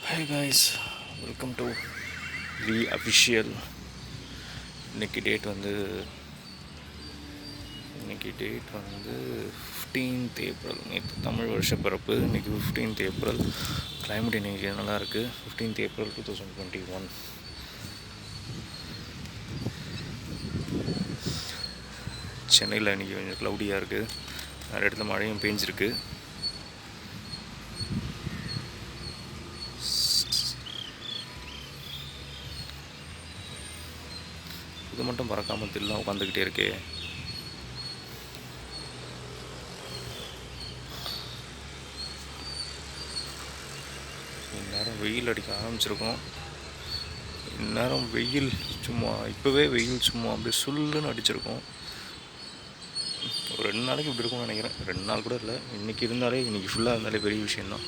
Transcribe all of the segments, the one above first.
Hi guys, welcome to the official. இன்றைக்கி date வந்து 15th April. நேற்று தமிழ் வருஷ பிறப்பு, இன்றைக்கி 15th ஏப்ரல். கிளைமேட் இன்றைக்கி நல்லாயிருக்கு. 15th April 2021. சென்னையில் இன்றைக்கி கொஞ்சம் க்ளவுடியாக இருக்குது. நிறைய இடத்துல மழையும் பெஞ்சிருக்கு. இது மட்டும் பறக்காமல் தில்லாம் உட்காந்துக்கிட்டே இருக்கே. இந்நேரம் வெயில் அடிக்க ஆரம்பிச்சிருக்கோம். இந்நேரம் வெயில் சும்மா இப்போவே வெயில் சும்மா அப்படியே சுல்லுன்னு அடிச்சிருக்கோம். ஒரு 2 நாளைக்கு இப்படி இருக்கும்னு நினைக்கிறேன். 2 நாள் கூட இல்லை, இன்றைக்கி இருந்தாலே இன்றைக்கி ஃபுல்லாக இருந்தாலே பெரிய விஷயந்தான்.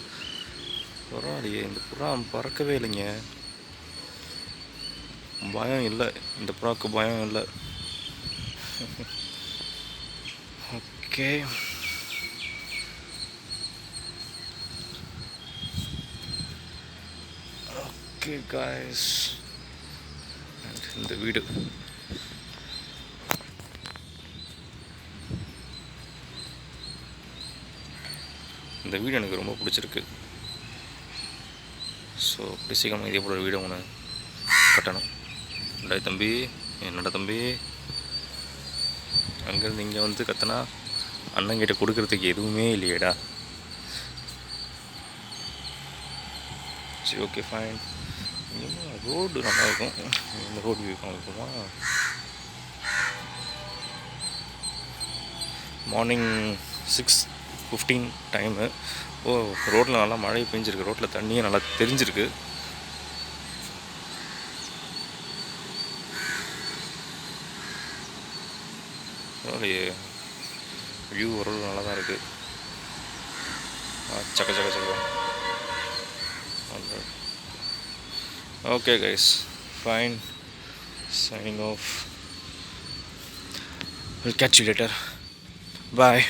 பரவாயில்லையே, இந்த புறா பறக்கவே இல்லைங்க. பயம் இல்லை, இந்த புறாவுக்கு பயம் இல்லை. ஓகே, ஓகே காய்ஸ், இந்த வீடு எனக்கு ரொம்ப பிடிச்சிருக்கு. ஸோ அப்படி சீக்கிரமாக இதே போல் ஒரு வீடு ஒன்று கட்டணும். என்னடா தம்பி, என்னடா தம்பி, அங்கேருந்து இங்கே வந்து கத்தனா அண்ணங்கிட்ட கொடுக்கறதுக்கு எதுவுமே இல்லையேடா. சரி, ஓகே, ஃபைன். ரோடு நல்லாயிருக்கும். இந்த ரோடு வியூ காமிக்குமா? Morning 6:15 time. ரோட்டில் நல்லா மழை பெஞ்சிருக்கு. ரோட்டில் தண்ணியும் நல்லா தெரிஞ்சிருக்கு. வியூ ஓரளவு நல்லா தான் இருக்குது. சக்க சக்க சக்க. Okay guys, fine. Signing off. We'll catch you later. Bye.